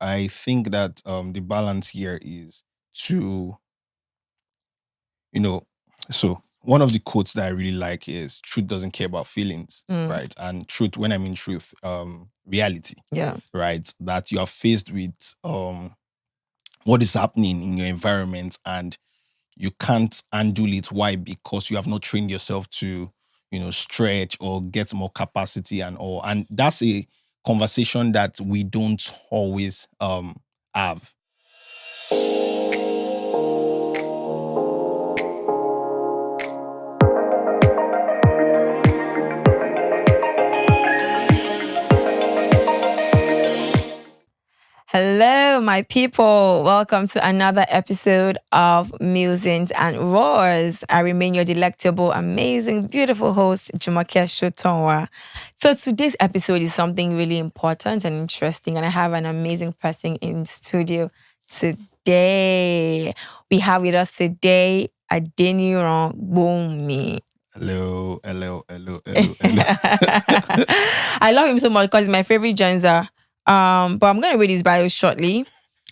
I think that the balance here is to, you know, so one of the quotes that I really like is truth doesn't care about feelings, Mm, right? And truth, when I mean truth, reality, yeah. right? That you are faced with what is happening in your environment and you can't undo it. Why? Because you have not trained yourself to, stretch or get more capacity and all. And that's a conversation that we don't always have. Hello, my people. Welcome to another episode of Musings and Roars. I remain your delectable, amazing, beautiful host, Jumoke Shotonwa. So today's episode is something really important and interesting, and I have an amazing person in studio today. We have with us today Adeniran Gbohunmi. Hello, hello, hello, hello, hello. I love him so much because he's my favorite Genza. But I'm gonna read his bio shortly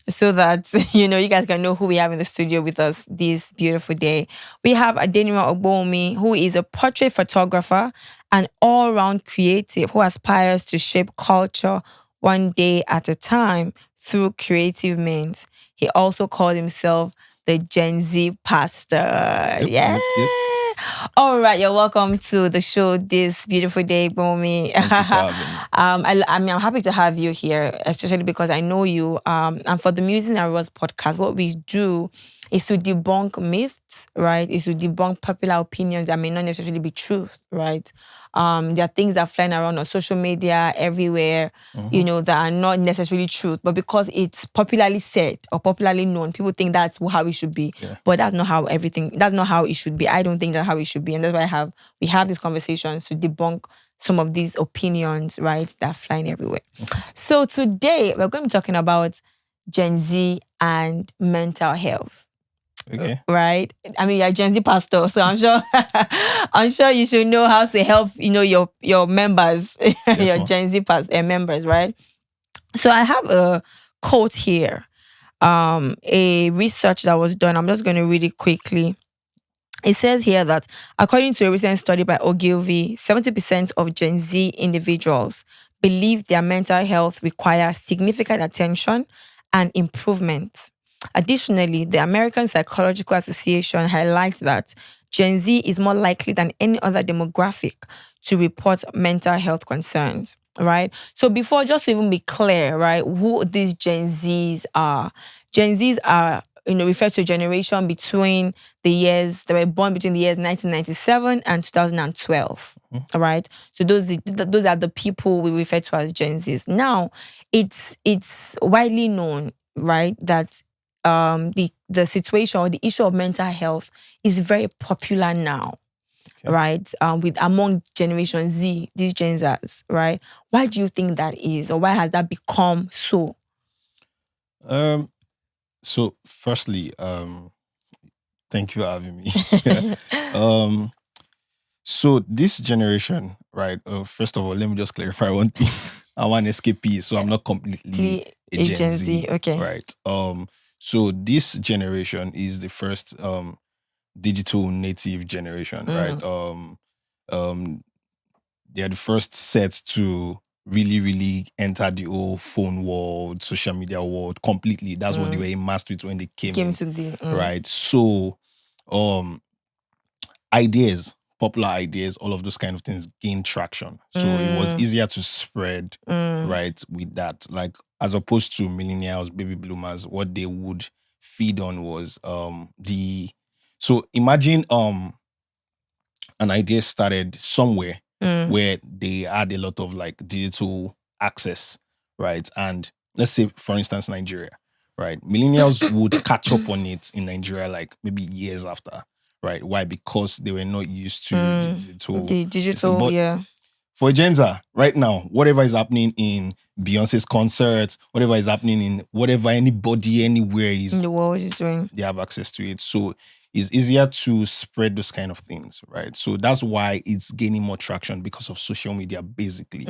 so that you guys can know who we have in the studio with us this beautiful day. We have Adeniran Gbohunmi, who is a portrait photographer and all-round creative who aspires to shape culture one day at a time through creative means. He also called himself the Gen Z pastor. Yep, Yeah. yep, yep. All right, you're welcome to the show this beautiful day, Bomi. Thank you for having me. I'm happy to have you here, especially because I know you. And for the Musing and Rose podcast, what we do is to debunk myths, right? Is to debunk popular opinions that may not necessarily be truth, right? There are things that are flying around on social media everywhere, that are not necessarily truth, but because it's popularly said or popularly known, people think that's how it should be. Yeah. But that's not how it should be. I don't think that's how it should be. And that's why we have these conversations to debunk some of these opinions, right, that are flying everywhere. So today we're going to be talking about Gen Z and mental health. Okay. Right? I mean, you're a Gen Z pastor, so I'm sure you should know how to help, your members, your ma'am. Gen Z members, right? So I have a quote here, a research that was done. I'm just going to read it quickly. It says here that according to a recent study by Ogilvy, 70% of Gen Z individuals believe their mental health requires significant attention and improvement. Additionally, the American Psychological Association highlights that Gen Z is more likely than any other demographic to report mental health concerns, right? So before, just to even be clear, right, who these Gen Zs are. Gen Zs are, refer to a generation between the years that were born between the years 1997 and 2012. All right. So those are the people we refer to as Gen Zs. Now, it's widely known, right, that the situation or the issue of mental health is very popular now. Okay. Right, with among Generation Z, these Gen Zs, right? Why do you think that is, or why has that become so? So firstly, thank you for having me. So this generation, right? First of all, let me just clarify one thing. I'm an SKP, so I'm not completely a Gen Z, Okay. right? So this generation is the first digital native generation, right? They're the first set to really, really enter the whole phone world, social media world completely. That's what they were immersed with when they came in, to the right? So, ideas, popular ideas, all of those kind of things gain traction. So it was easier to spread, right, with that. Like as opposed to millennials, baby bloomers, what they would feed on was so imagine an idea started somewhere where they had a lot of like digital access, right? And let's say, for instance, Nigeria, right? Millennials would catch up on it in Nigeria like maybe years after, right? Why? Because they were not used to the digital, But yeah. for Gen Z, right now, whatever is happening in Beyonce's concerts, whatever is happening in whatever anybody anywhere is, In the world is doing. they have access to it. So it's easier to spread those kind of things, right? So that's why it's gaining more traction because of social media, basically,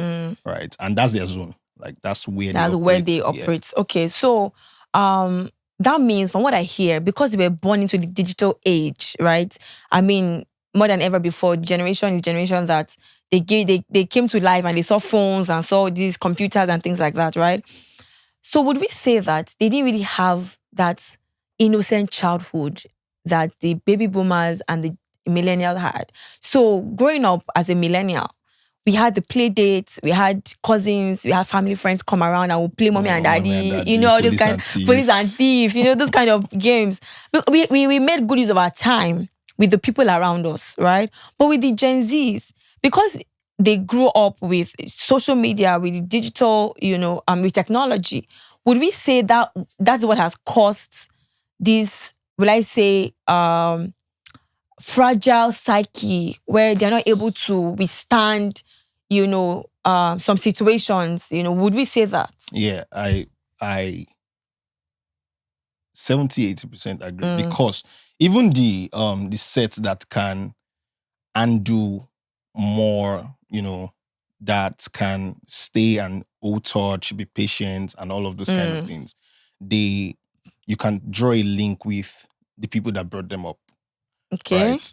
right? And that's their zone, Like that's where That's they where operate. they operate. Okay, so that means from what I hear, because they were born into the digital age, right? I mean, more than ever before, generation is generation that they came to life and they saw phones and saw these computers and things like that, right? So would we say that they didn't really have that innocent childhood that the baby boomers and the millennials had? So growing up as a millennial, we had the play dates, we had cousins, we had family friends come around and we'll play mommy and Mommy and daddy, daddy, this police kind and thief. police and thief, those kind of games. We made good use of our time with the people around us, right? But with the Gen Zs, because they grew up with social media, with digital, with technology, would we say that that's what has caused this, will I say, fragile psyche where they're not able to withstand, some situations, would we say that? Yeah, I 70-80% agree because even the sets that can undo more, that can stay and old touch, be patient, and all of those kind of things, you can draw a link with the people that brought them up. Okay. Right.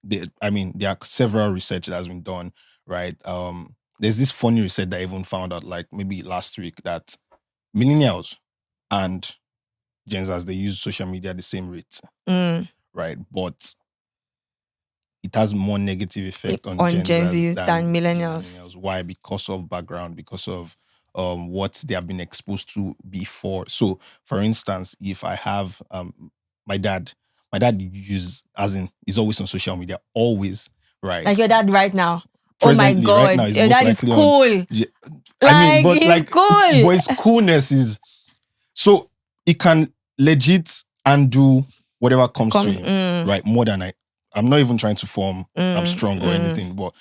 There are several research that has been done, right? There's this funny research that I even found out like maybe last week that millennials and Gen Zs, they use social media at the same rate. Right. But it has more negative effect on Gen Zs than millennials. Why? Because of background, because of what they have been exposed to before. So, for instance, if I have my dad uses, as in, is always on social media, always, right? Like your dad right now. Presently, oh my God, right now, your dad is cool. Cool. His coolness is so it can legit and do whatever comes to him, right? More than I'm not even trying to form I'm strong or anything, but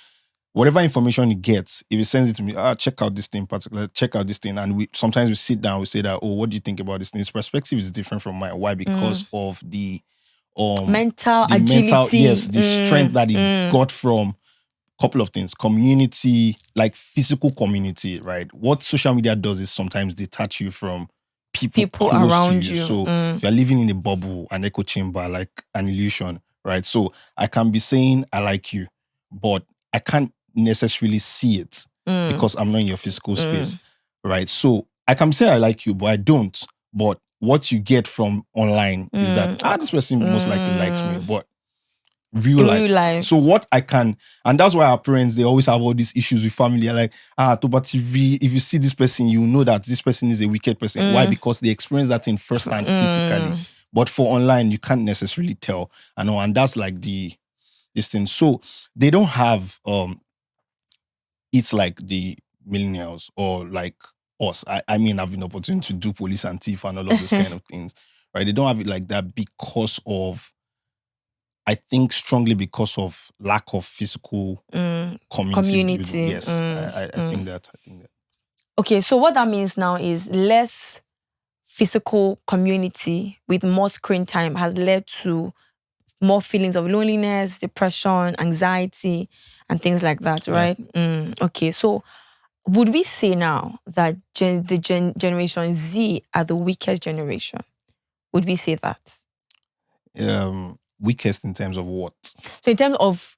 whatever information he gets, if he sends it to me, check out this thing, particular, check out this thing, and sometimes we sit down, we say that, what do you think about this thing? His perspective is different from mine. Why? Because of the mental agility, the strength that he got from a couple of things, community, like physical community, right? What social media does is sometimes detach you from people close around to you. you. So you're living in a bubble, an echo chamber, like an illusion, right? So I can be saying I like you, but I can't necessarily see it because I'm not in your physical space, right? So I can say I like you, but I don't. But what you get from online is that this person most likely likes me, but real life. So what I can, and that's why our parents, they always have all these issues with family. They're like, if you see this person, you know that this person is a wicked person. Why? Because they experience that in firsthand physically. But for online, you can't necessarily tell. And that's like this thing. So they don't have it's like the millennials or like us. I mean, I've been opportunity to do police and thief and all of those kind of things. Right? They don't have it like that because of, I think strongly because of lack of physical community. Building. Yes, I think that. Okay, so what that means now is less physical community with more screen time has led to more feelings of loneliness, depression, anxiety, and things like that, right? Yeah. Okay, so would we say now that Generation Z are the weakest generation? Would we say that? Weakest in terms of what? So in terms of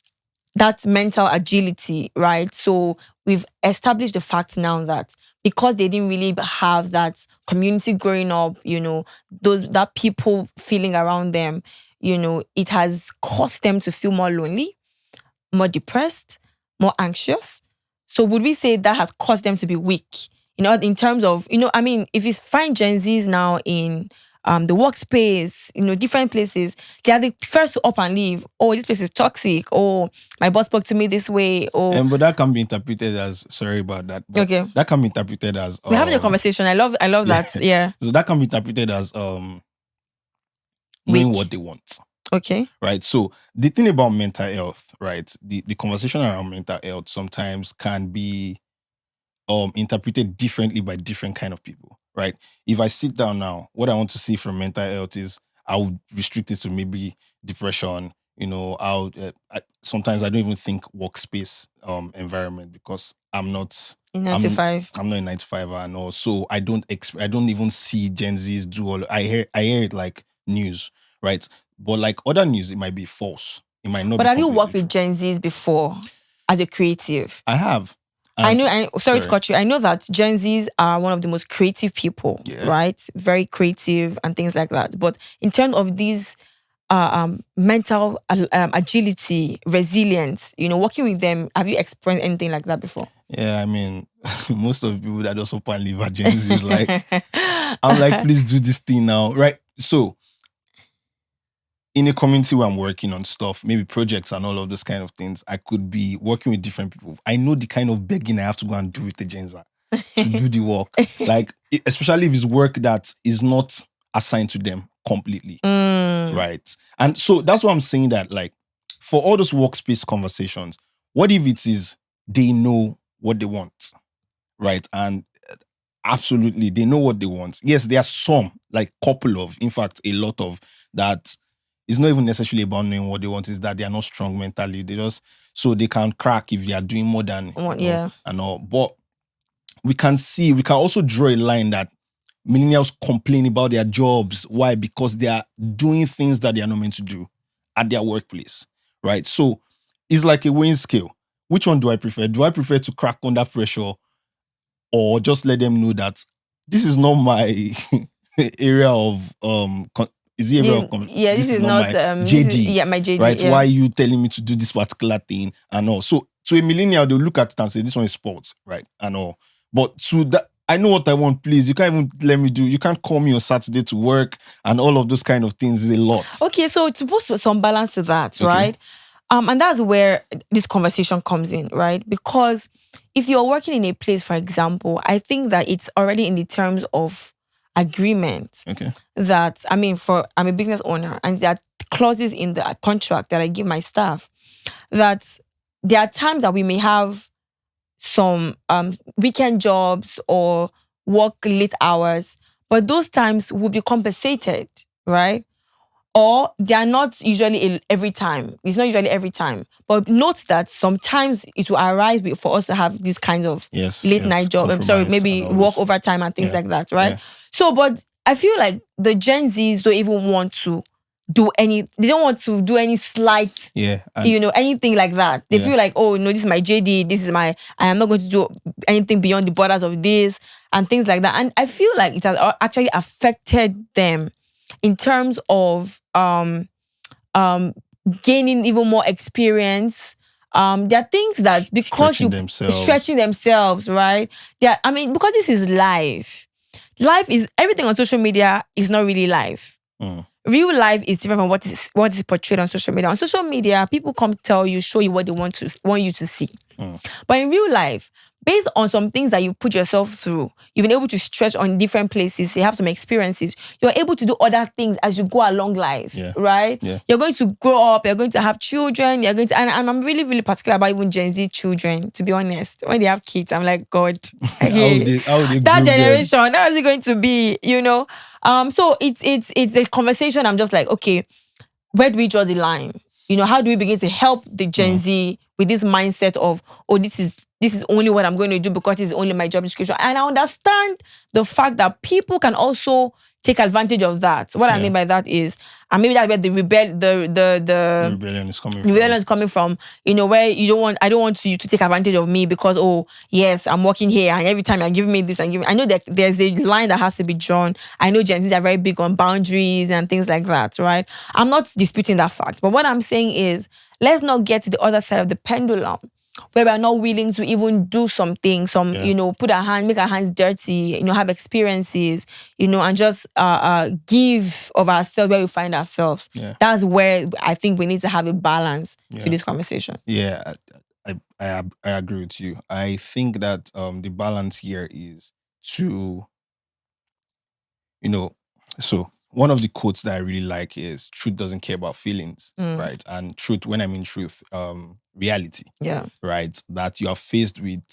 that mental agility, right? So we've established the fact now that because they didn't really have that community growing up, that people feeling around them, it has caused them to feel more lonely, more depressed, more anxious. So would we say that has caused them to be weak? In terms of, if you find Gen Zs now in the workspace, different places, they are the first to up and leave. Oh, this place is toxic. Oh, my boss spoke to me this way. Oh, but that can be interpreted as, sorry about that. But okay. That can be interpreted as we're having a conversation. I love that. Yeah. So that can be interpreted as knowing what they want. Okay. Right. So the thing about mental health, right? The conversation around mental health sometimes can be interpreted differently by different kind of people, right? If I sit down now, what I want to see from mental health is I would restrict it to maybe depression. Sometimes I don't even think workspace environment because I'm not In 95. I'm not a 95 and all, so I don't even see Gen Zs do all. I hear it like news, right? But like other news, it might be false. It might not But be have you completely worked with true. Gen Zs before as a creative? I have. I And know, sorry to cut you. I know that Gen Zs are one of the most creative people, Yeah. right? Very creative and things like that. But in terms of these mental agility, resilience, working with them, have you experienced anything like that before? Yeah, I mean, most of the people that just open live at Gen Z is like, I'm like, please do this thing now, right? So, in a community where I'm working on stuff, maybe projects and all of those kind of things, I could be working with different people. I know the kind of begging I have to go and do with the Gen Z to do the work. Like, especially if it's work that is not assigned to them completely, right? And so that's why I'm saying that, like, for all those workspace conversations, what if it is they know what they want, right? And absolutely, they know what they want. Yes, there are some, like couple of, in fact, a lot of that. It's not even necessarily about knowing what they want, is that they are not strong mentally. They just, so they can crack if they are doing more than, Yeah. and all. But we can also draw a line that millennials complain about their jobs. Why? Because they are doing things that they are not meant to do at their workplace, right? So it's like a weighing scale. Which one do I prefer? Do I prefer to crack under pressure, or just let them know that this is not my area of is the area of this is not my JD. My JD. right? Yeah. Why are you telling me to do this particular thing and all? So to a millennial, they'll look at it and say, this one is sports, right? And all. But to that, I know what I want, please. You can't even let me do. You can't call me on Saturday to work and all of those kind of things is a lot. Okay, so to put some balance to that, right? And that's where this conversation comes in, right? Because if you're working in a place, for example, I think that it's already in the terms of agreement that, I'm a business owner, and there are clauses in the contract that I give my staff that there are times that we may have some weekend jobs or work late hours, but those times will be compensated, right? Or they are not usually every time. It's not usually every time. But note that sometimes it will arise for us to have these kinds of late night job. I'm sorry, maybe work overtime and things like that, right? So, but I feel like the Gen Zs don't even want to they don't want to do any slight, anything like that. They feel like, oh no, this is my JD, I am not going to do anything beyond the borders of this and things like that. And I feel like it has actually affected them in terms of gaining even more experience. There are things that because stretching themselves, right? Because this is life. Life is everything on social media is not really life. Real life is different from what is portrayed on social media. On social media, people come tell you, show you what they want you to see. But in real life, based on some things that you put yourself through, you've been able to stretch on different places, you have some experiences, you're able to do other things as you go along life, right? You're going to grow up, you're going to have children, and I'm really, really particular about even Gen Z children, to be honest. When they have kids, I'm like, God, how would they that generation, how is it going to be, So it's a conversation. I'm just like, okay, where do we draw the line? How do we begin to help the Gen Z with this mindset of, oh, this is only what I'm going to do because it's only my job description. And I understand the fact that people can also take advantage of that. What I mean by that is, and maybe that's where the rebellion is coming from. Where I don't want you to take advantage of me because, oh yes, I'm working here and every time you give me this and I know that there's a line that has to be drawn. I know Gen Zs are very big on boundaries and things like that, right? I'm not disputing that fact, but what I'm saying is, let's not get to the other side of the pendulum where we're not willing to even do something, make our hands dirty, have experiences, and just give of ourselves where we find ourselves. That's where I think we need to have a balance to this conversation. Yeah, I agree with you. I think that the balance here is to, so one of the quotes that I really like is, truth doesn't care about feelings, right? And truth, when I mean truth, reality, right? That you are faced with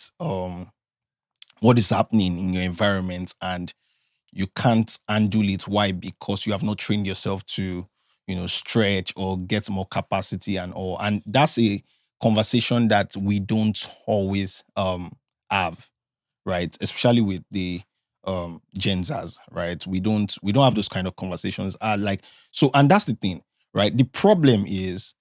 what is happening in your environment and you can't handle it. Why? Because you have not trained yourself to, stretch or get more capacity and all. And that's a conversation that we don't always have. right? Especially with the Gen Zs, right? We don't have those kind of conversations. And that's the thing, right? The problem is,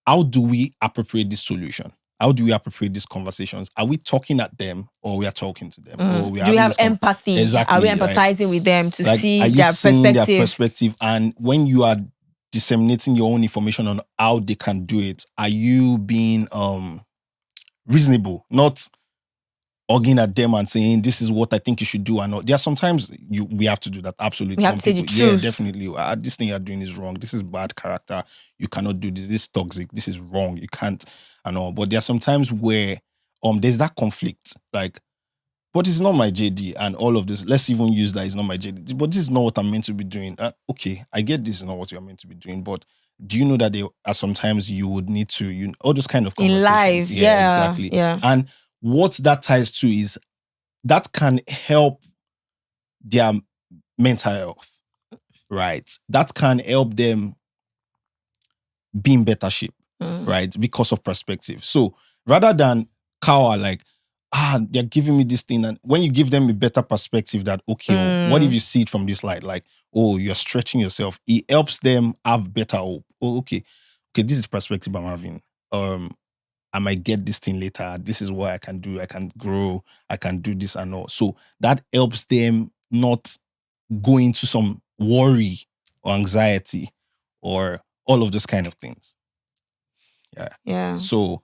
how do we appropriate this solution? How do we appropriate these conversations? Are we talking at them, or we are talking to them, or we are Do we having have this empathy? Are we exactly, right? empathizing with them to Like, are see you their seeing their perspective? perspective? And when you are disseminating your own information on how they can do it, are you being reasonable, not arguing at them and saying this is what I think you should do? And all. There are sometimes we have to do that. Absolutely, We have some to say the people, yeah, truth. definitely. This thing you're doing is wrong. This is bad character. You cannot do this. This is toxic. This is wrong. You can't, and all. But there are some times where there's that conflict, like, but it's not my JD and all of this. Let's even use that it's not my JD. But this is not what I'm meant to be doing. Okay, I get this is not what you're meant to be doing. But do you know that there are sometimes you would need to, all those kind of In conversations. life, yeah, exactly. yeah. And what that ties to is that can help their mental health, right? That can help them be in better shape, right? Because of perspective. So rather than cower, like, they're giving me this thing. And when you give them a better perspective that, okay, what if you see it from this light? Like, oh, you're stretching yourself. It helps them have better hope. Oh, okay, this is perspective I'm having. I might get this thing later. This is what I can do. I can grow. I can do this and all. So that helps them not go into some worry or anxiety or all of those kind of things. Yeah. So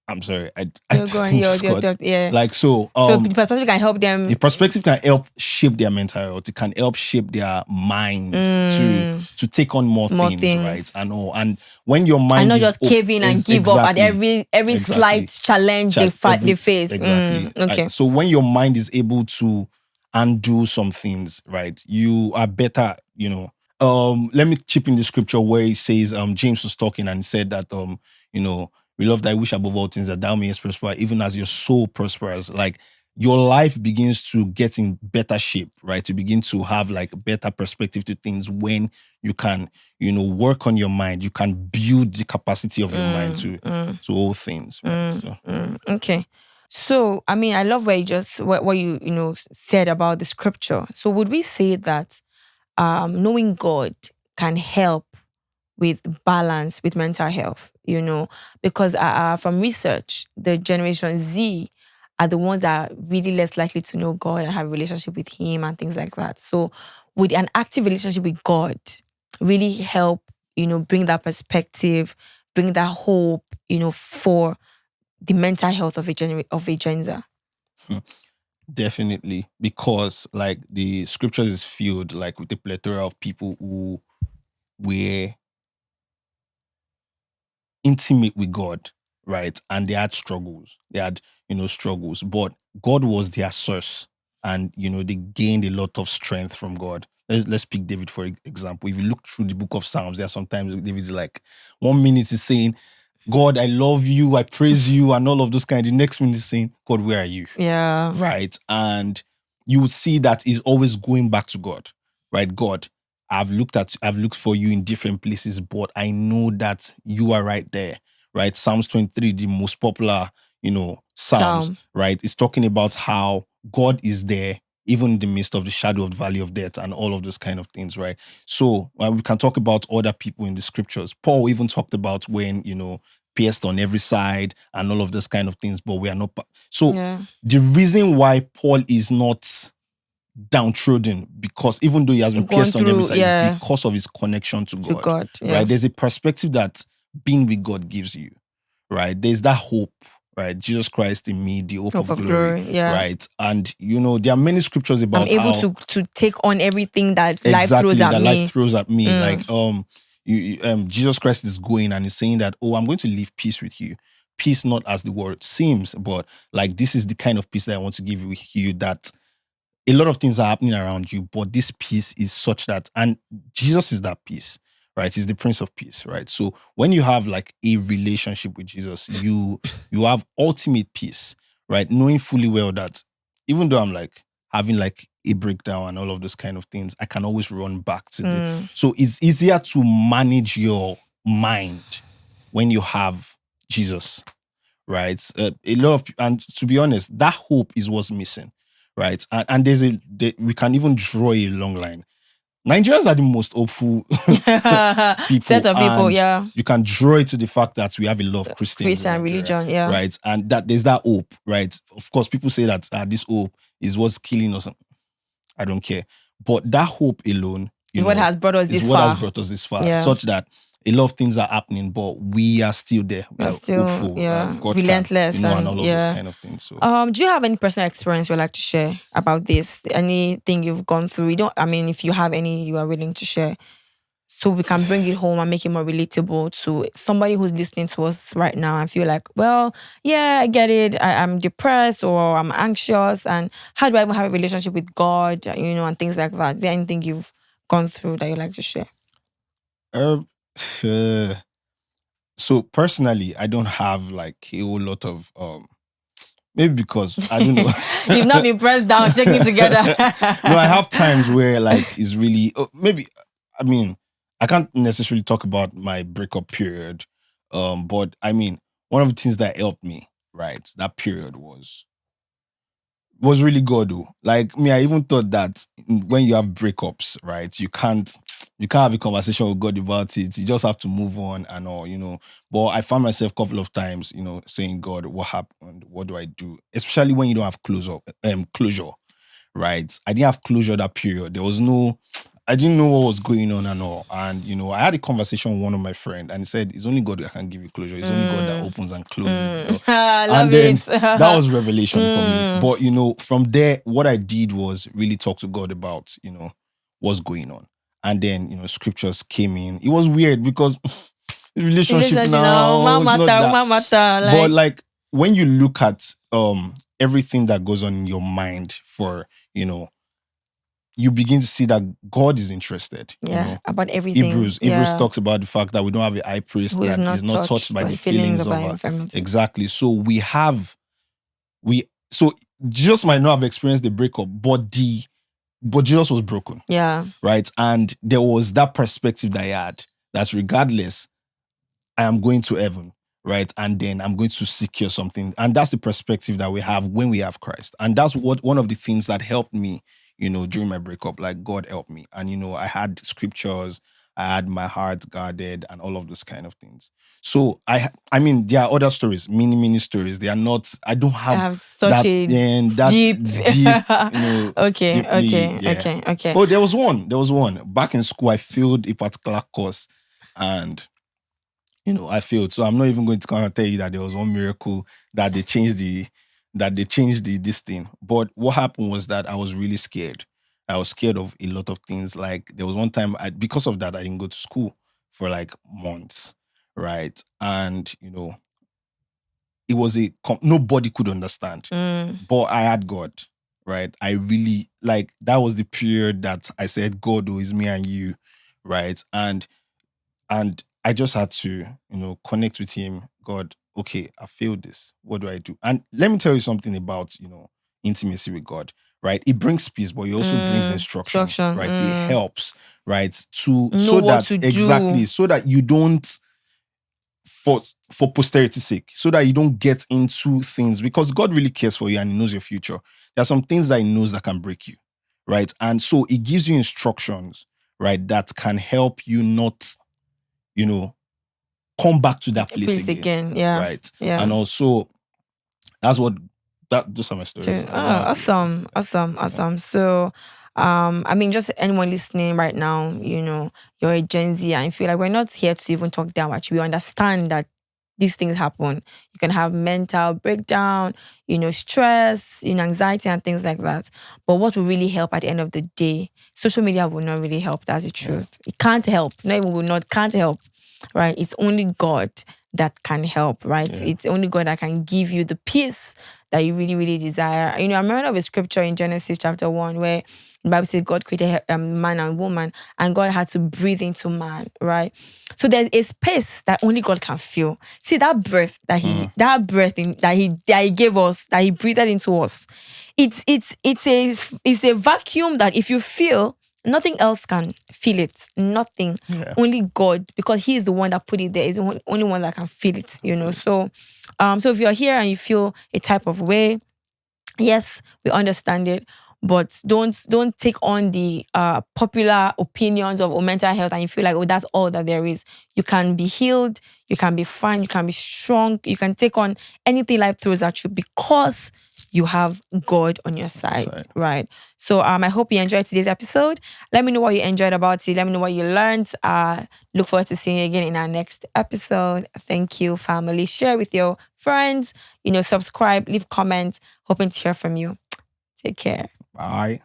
I'm sorry. I You're going. Yeah. Like, so the perspective can help them. The perspective can help shape their mental health. It can help shape their minds to take on more things, right? And all. And when your mind and not is just cave in and give up at every slight challenge they face. Exactly. Okay. So when your mind is able to undo some things, right, you are better, let me chip in the scripture where it says, James was talking and said that, we love thy wish above all things that thou mayest prosper, even as your soul prospers. Like, your life begins to get in better shape, right? To begin to have like better perspective to things when you can, work on your mind. You can build the capacity of your mind to all things, right? Okay. So, I mean, I love where you just what you said about the scripture. So, would we say that knowing God can help with balance with mental health? Because from research, the Generation Z are the ones that are really less likely to know God and have a relationship with Him and things like that. So, would an active relationship with God really help, bring that perspective, bring that hope, for the mental health of a Gen Z? Definitely, because like the scriptures is filled like with a plethora of people who were intimate with God, right? And they had struggles. They had, struggles, but God was their source, and they gained a lot of strength from God. Let's pick David for example. If you look through the book of Psalms, there are sometimes David's like 1 minute is saying, God, I love you, I praise you, and all of those kind. The next minute is saying, God, where are you? Yeah. Right. And you would see that he's always going back to God, right? God, I've looked for you in different places, but I know that you are right there, right? Psalms 23, the most popular, Psalms, right? It's talking about how God is there, even in the midst of the shadow of the valley of death and all of those kind of things, right? So we can talk about other people in the scriptures. Paul even talked about when, pierced on every side and all of those kind of things, but we are not. So the reason why Paul is not downtrodden, because even though he has been pierced on every side, is because of his connection to God. Right? There's a perspective that being with God gives you, right? There's that hope, right? Jesus Christ in me, the hope of glory, right? And there are many scriptures about I'm able to take on everything that life throws at me. Life throws at me. Like Jesus Christ is going and is saying that, I'm going to leave peace with you. Peace not as the word seems, but like this is the kind of peace that I want to give with you, that a lot of things are happening around you, but this peace is such that, and Jesus is that peace, right? He's the Prince of Peace, right? So when you have like a relationship with Jesus, you have ultimate peace, right? Knowing fully well that even though I'm like having like a breakdown and all of those kind of things, I can always run back to the. So it's easier to manage your mind when you have Jesus, right? A lot of, and to be honest, that hope is what's missing, right? And we can even draw a long line. Nigerians are the most hopeful Set people, of people, and yeah. you can draw it to the fact that we have a lot of Christians in Christian Nigeria, religion, yeah. right? And that there's that hope, right? Of course, people say that this hope is what's killing us. I don't care, but that hope alone, Is what has brought us is this what has far. brought us this far, Yeah. such that a lot of things are happening, but we are still there. We are still, hopeful. yeah, God relentless, can, and all of this yeah. kind of things. So, do you have any personal experience you'd like to share about this? Anything you've gone through? You don't. I mean, if you have any, you are willing to share, so we can bring it home and make it more relatable to somebody who's listening to us right now and feel like, well, yeah, I get it. I'm depressed or I'm anxious, and how do I even have a relationship with God? And things like that. Is there anything you've gone through that you'd like to share? So personally, I don't have like a whole lot of maybe because I don't know. You've not been pressed down, shaking together. No, I have times where like it's really maybe. I mean, I can't necessarily talk about my breakup period, but I mean, one of the things that helped me, right, that period was really God though. Like me, I even thought that when you have breakups, right, you can't have a conversation with God about it. You just have to move on and all. But I found myself a couple of times, saying, God, what happened? What do I do? Especially when you don't have closure, right? I didn't have closure that period. I didn't know what was going on and all. And, I had a conversation with one of my friends and he said, it's only God that can give you closure. It's only God that opens and closes the door. I love And then it. that was revelation for me. But, from there, what I did was really talk to God about, what's going on. And then, scriptures came in. It was weird because relationship now, it's not that. But like when you look at everything that goes on in your mind for, you begin to see that God is interested. About everything. Hebrews talks about the fact that we don't have a high priest that is not touched by the feelings of our infirmity. Exactly. So so Jesus might not have experienced the breakup, but Jesus was broken. Yeah. Right. And there was that perspective that I had that regardless, I am going to heaven. Right. And then I'm going to secure something. And that's the perspective that we have when we have Christ. And that's one of the things that helped me, during my breakup. Like God helped me. And, I had scriptures, I had my heart guarded and all of those kind of things. So I mean, there are other stories, many stories. They are not, I don't have such that, a deep, Okay. deeply, Okay. Oh, there was one. Back in school, I failed a particular course and I failed. So I'm not even going to come and tell you that there was one miracle that they changed this thing. But what happened was that I was really scared. I was scared of a lot of things. Like there was one time because of that, I didn't go to school for like months. Right. And it was nobody could understand. But I had God. Right. I really that was the period that I said, God, is me and you. Right. And I just had to, connect with him. God, okay, I failed this. What do I do? And let me tell you something about, intimacy with God, right? It brings peace, but it also brings instruction, right? It helps, right? So that you don't, for posterity's sake, so that you don't get into things, because God really cares for you and he knows your future. There are some things that he knows that can break you, right? And so it gives you instructions, right, that can help you not, come back to that place again. Yeah. Right. Yeah. And also, those are my stories. Awesome. So, I mean, just anyone listening right now, you're a Gen Z and feel like we're not here to even talk down at you. We understand that these things happen. You can have mental breakdown, stress, anxiety and things like that. But what will really help at the end of the day, social media will not really help. That's the truth. It can't help. Not even will not, can't help. Right? It's only God that can help, right? Yeah. It's only God that can give you the peace that you really, really desire. I remember of a scripture in Genesis chapter 1 where the Bible says God created man and woman and God had to breathe into man, right? So there's a space that only God can feel. See that breath that he gave us, that he breathed into us. It's a vacuum that if you feel, nothing else can feel it. Nothing. Yeah. Only God, because He is the one that put it there. Is the only one that can feel it. So if you're here and you feel a type of way, yes, we understand it, but don't take on the popular opinions of mental health and you feel like, oh, that's all that there is. You can be healed, you can be fine, you can be strong, you can take on anything life throws at you because you have God on your side. Right? So I hope you enjoyed today's episode. Let me know what you enjoyed about it. Let me know what you learned. Look forward to seeing you again in our next episode. Thank you, family. Share with your friends. Subscribe, leave comments. Hoping to hear from you. Take care. Bye.